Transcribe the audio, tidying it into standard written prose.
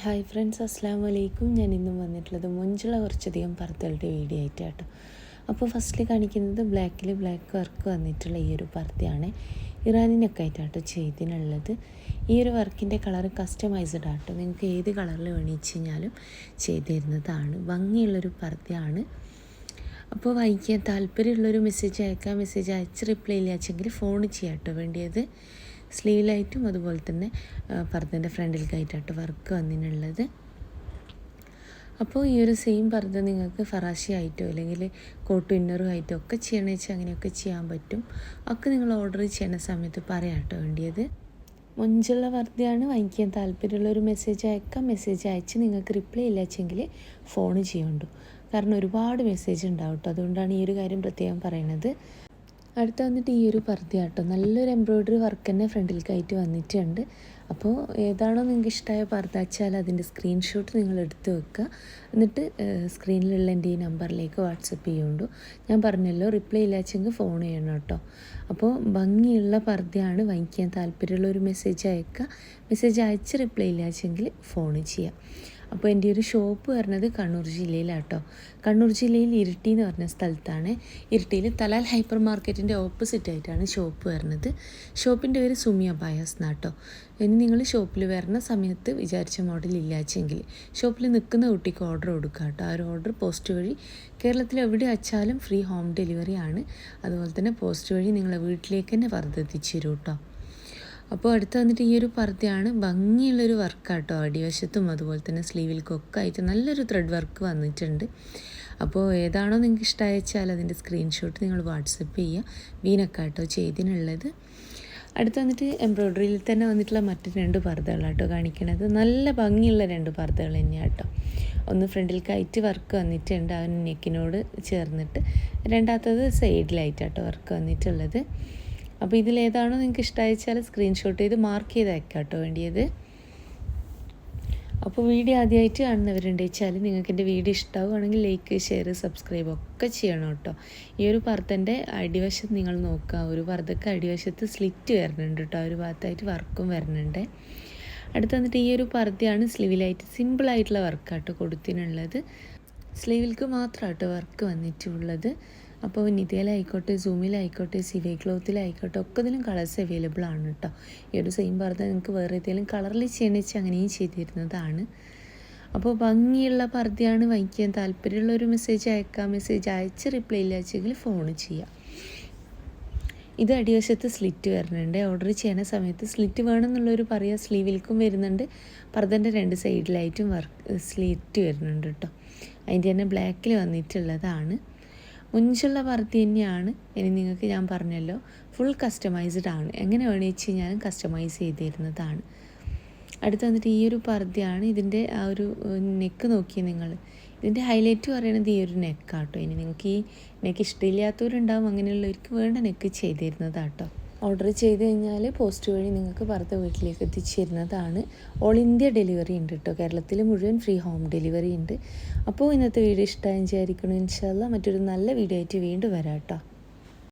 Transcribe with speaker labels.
Speaker 1: Hi friends, അസ്സാം വലൈക്കും. ഞാൻ ഇന്നും വന്നിട്ടുള്ളത് മൊഞ്ചുള്ള കുറച്ചധികം പർദ്ദകളുടെ വീഡിയോ ആയിട്ടാട്ടോ. അപ്പോൾ ഫസ്റ്റിൽ കാണിക്കുന്നത് ബ്ലാക്ക് വർക്ക് വന്നിട്ടുള്ള ഈ ഒരു പർദ്ദയാണ്. ഇറാനിനൊക്കെ ആയിട്ടാട്ടോ ചെയ്തിനുള്ളത്. ഈ ഒരു വർക്കിൻ്റെ കളർ കസ്റ്റമൈസ്ഡ് ആട്ടോ. നിങ്ങൾക്ക് ഏത് കളറിൽ വേണിച്ച് കഴിഞ്ഞാലും ചെയ്ത് തരുന്നതാണ്. ഭംഗിയുള്ളൊരു പർദ്ദയാണ്. അപ്പോൾ വായിക്കാൻ താല്പര്യമുള്ളൊരു മെസ്സേജ് അയക്കാം. മെസ്സേജ് അയച്ച് റിപ്ലൈ ഇല്ലാച്ചെങ്കിൽ ഫോൺ ചെയ്യാട്ടോ വേണ്ടിയത്. സ്ലീവിലായിട്ടും അതുപോലെ തന്നെ പർദ്ദൻ്റെ ഫ്രണ്ടിലേക്കായിട്ടാട്ടോ വർക്ക് വന്നിട്ടുള്ളത്. അപ്പോൾ ഈ ഒരു സെയിം പർദ്ദ നിങ്ങൾക്ക് ഫറാഷി ആയിട്ടോ അല്ലെങ്കിൽ കോട്ട് ഇന്നറും ആയിട്ടോ ഒക്കെ ചെയ്യണമെന്ന് വെച്ചാൽ അങ്ങനെയൊക്കെ ചെയ്യാൻ പറ്റും. ഒക്കെ നിങ്ങൾ ഓർഡർ ചെയ്യുന്ന സമയത്ത് പറയാട്ടോ വേണ്ടിയത്. മൊഞ്ചുള്ള പർദ്ദയാണ്. വാങ്ങിക്കാൻ താല്പര്യമുള്ള ഒരു മെസ്സേജ് അയക്കാം. മെസ്സേജ് അയച്ച് നിങ്ങൾക്ക് റിപ്ലൈ ഇല്ലാച്ചെങ്കിൽ ഫോൺ ചെയ്യുന്നുണ്ടോ, കാരണം ഒരുപാട് മെസ്സേജ് ഉണ്ടാവും കേട്ടോ. അതുകൊണ്ടാണ് ഈ ഒരു കാര്യം പ്രത്യേകം പറയുന്നത്. അടുത്ത വന്നിട്ട് ഈ ഒരു പർദ്ദ കേട്ടോ. നല്ലൊരു എംബ്രോയ്ഡറി വർക്ക് തന്നെ ഫ്രണ്ടിലേക്കായിട്ട് വന്നിട്ടുണ്ട്. അപ്പോൾ ഏതാണോ നിങ്ങൾക്ക് ഇഷ്ടമായ പർദ്ദ വെച്ചാൽ അതിൻ്റെ സ്ക്രീൻഷോട്ട് നിങ്ങൾ എടുത്ത് വെക്കുക. എന്നിട്ട് സ്ക്രീനിലുള്ള എൻ്റെ ഈ നമ്പറിലേക്ക് വാട്സപ്പ് ചെയ്യുന്നുണ്ടോ. ഞാൻ പറഞ്ഞല്ലോ, റിപ്ലൈ ഇല്ലാച്ചെങ്കിൽ ഫോൺ ചെയ്യണം കേട്ടോ. അപ്പോൾ ഭംഗിയുള്ള പർദ്ദയാണ്. വാങ്ങിക്കാൻ താല്പര്യമുള്ള ഒരു മെസ്സേജ് അയക്കുക. മെസ്സേജ് അയച്ച് റിപ്ലൈ ഇല്ലാച്ചെങ്കിൽ ഫോൺ ചെയ്യാം. അപ്പോൾ എൻ്റെ ഒരു ഷോപ്പ് വരുന്നത് കണ്ണൂർ ജില്ലയിലാട്ടോ. കണ്ണൂർ ജില്ലയിൽ ഇരിട്ടി എന്ന് പറഞ്ഞ സ്ഥലത്താണ്. ഇരിട്ടിയിൽ തലാൽ ഹൈപ്പർ മാർക്കറ്റിൻ്റെ ഓപ്പോസിറ്റ് ആയിട്ടാണ് ഷോപ്പ് വരുന്നത്. ഷോപ്പിൻ്റെ പേര് സുമിയ ബയാസ് എന്നാട്ടോ. ഇനി നിങ്ങൾ ഷോപ്പിൽ വരുന്ന സമയത്ത് വിചാരിച്ച മോഡൽ ഇല്ലാച്ചെങ്കിൽ ഷോപ്പിൽ നിൽക്കുന്ന കുട്ടിക്ക് ഓർഡർ കൊടുക്കുക കേട്ടോ. ആ ഒരു ഓർഡർ പോസ്റ്റ് വഴി കേരളത്തിൽ എവിടെ അയച്ചാലും ഫ്രീ ഹോം ഡെലിവറി ആണ്. അതുപോലെ തന്നെ പോസ്റ്റ് വഴി നിങ്ങളെ വീട്ടിലേക്ക് തന്നെ പർദ്ദ എത്തിച്ചു തരും കേട്ടോ. അപ്പോൾ അടുത്ത് വന്നിട്ട് ഈ ഒരു പർദ്ദയാണ്. ഭംഗിയുള്ളൊരു വർക്കാട്ടോ. അടിവശത്തും അതുപോലെ തന്നെ സ്ലീവിൽക്കൊക്കെ ആയിട്ട് നല്ലൊരു ത്രെഡ് വർക്ക് വന്നിട്ടുണ്ട്. അപ്പോൾ ഏതാണോ നിങ്ങൾക്ക് ഇഷ്ടമായച്ചാൽ അതിൻ്റെ സ്ക്രീൻഷോട്ട് നിങ്ങൾ വാട്സപ്പ് ചെയ്യുക. വീനക്കാട്ടോ ചെയ്തിനുള്ളത്. അടുത്ത് വന്നിട്ട് എംബ്രോയ്ഡറിയിൽ തന്നെ വന്നിട്ടുള്ള മറ്റു 2 പർദ്ദകളാട്ടോ കാണിക്കണത്. നല്ല ഭംഗിയുള്ള 2 പർദ്ദകൾ തന്നെയാണ് കേട്ടോ. ഒന്ന് ഫ്രണ്ടിൽ കയറ്റ് വർക്ക് വന്നിട്ടുണ്ട്, ആ നെക്കിനോട് ചേർന്നിട്ട്. രണ്ടാമത്തത് സൈഡിലായിട്ടാട്ടോ വർക്ക് വന്നിട്ടുള്ളത്. അപ്പോൾ ഇതിലേതാണോ നിങ്ങൾക്ക് ഇഷ്ടമായിച്ചാൽ സ്ക്രീൻഷോട്ട് ചെയ്ത് മാർക്ക് ചെയ്ത് അയക്കാം കേട്ടോ വേണ്ടിയത്. അപ്പോൾ വീഡിയോ ആദ്യമായിട്ട് കാണുന്നവരുണ്ട് വെച്ചാൽ നിങ്ങൾക്ക് എൻ്റെ വീഡിയോ ഇഷ്ടമാവുകയാണെങ്കിൽ ലൈക്ക്, ഷെയർ, സബ്സ്ക്രൈബ് ഒക്കെ ചെയ്യണം കേട്ടോ. ഈ ഒരു പർദ്ദൻ്റെ അടിവശത്ത് നിങ്ങൾ നോക്കുക. ഒരു പർദ്ദക്ക് അടിവശത്ത് സ്ലിറ്റ് വരുന്നുണ്ട് കേട്ടോ. ഒരു ഭാഗത്തായിട്ട് വർക്കും വരുന്നുണ്ട്. അടുത്ത് വന്നിട്ട് ഈ ഒരു പർദ്ദയാണ്. സ്ലീവിലായിട്ട് സിമ്പിളായിട്ടുള്ള വർക്കാട്ടോ കൊടുത്തിനുള്ളത്. സ്ലീവിൽക്ക് മാത്രമാട്ടോ വർക്ക് വന്നിട്ടുള്ളത്. അപ്പോൾ നിതയിലായിക്കോട്ടെ, സൂമിലായിക്കോട്ടെ, സിവൈ ക്ലോത്തിലായിക്കോട്ടെ ഒക്കെ ഇതിലും കളേഴ്സ് അവൈലബിൾ ആണ് കേട്ടോ. ഈ ഒരു സെയിം പർദ്ദ നിങ്ങൾക്ക് വേറെ ഏതെങ്കിലും കളറിൽ ചെയ്യണമെന്ന് വെച്ചാൽ അങ്ങനെയും ചെയ്തിരുന്നതാണ്. അപ്പോൾ ഭംഗിയുള്ള പർദ്ദയാണ്. വാങ്ങിക്കാൻ താല്പര്യമുള്ളൊരു മെസ്സേജ് അയക്കാം. മെസ്സേജ് അയച്ച് റിപ്ലൈ ഇല്ലാച്ചെങ്കിൽ ഫോൺ ചെയ്യാം. ഇത് അടിവശത്ത് സ്ലിറ്റ് വരുന്നുണ്ട്. ഓർഡർ ചെയ്യുന്ന സമയത്ത് സ്ലിറ്റ് വേണമെന്നുള്ളൊരു പറയുക. സ്ലീവിൽക്കും വരുന്നുണ്ട്, പർദ്ദൻ്റെ 2 സൈഡിലായിട്ടും സ്ലിറ്റ് വരുന്നുണ്ട് കേട്ടോ. അതിൻ്റെ തന്നെ ബ്ലാക്കിൽ വന്നിട്ടുള്ളതാണ്. മുഞ്ചുള്ള പർദ്ദ തന്നെയാണ്. ഇനി നിങ്ങൾക്ക് ഞാൻ പറഞ്ഞല്ലോ, ഫുൾ കസ്റ്റമൈസ്ഡ് ആണ്. എങ്ങനെ വേണമെന്ന് വെച്ച് കഴിഞ്ഞാലും കസ്റ്റമൈസ് ചെയ്ത് തരുന്നതാണ്. അടുത്ത് വന്നിട്ട് ഈ ഒരു പർദ്ദയാണ്. ഇതിൻ്റെ ആ ഒരു നെക്ക് നോക്കി നിങ്ങൾ. ഇതിൻ്റെ ഹൈലൈറ്റ് പറയുന്നത് ഈ ഒരു നെക്കാട്ടോ. ഇനി നിങ്ങൾക്ക് ഈ നെക്ക് ഇഷ്ടമില്ലാത്തവരുണ്ടാവും, അങ്ങനെയുള്ളവർക്ക് വേണ്ട നെക്ക് ചെയ്ത് തരുന്നതാട്ടോ. ഓർഡർ ചെയ്ത് കഴിഞ്ഞാൽ പോസ്റ്റ് വഴി നിങ്ങൾക്ക് പർദ്ദ വീട്ടിലേക്ക് എത്തിച്ചു തരുന്നതാണ്. ഓൾ ഇന്ത്യ ഡെലിവറി ഉണ്ട് കേട്ടോ. കേരളത്തിൽ മുഴുവൻ ഫ്രീ ഹോം ഡെലിവറി ഉണ്ട്. അപ്പോൾ ഇന്നത്തെ വീഡിയോ ഇഷ്ടമായി വിചാരിക്കണം. ഇൻഷാ അല്ലാഹ് മറ്റൊരു നല്ല വീഡിയോ ആയിട്ട് വീണ്ടും വരാം കേട്ടോ.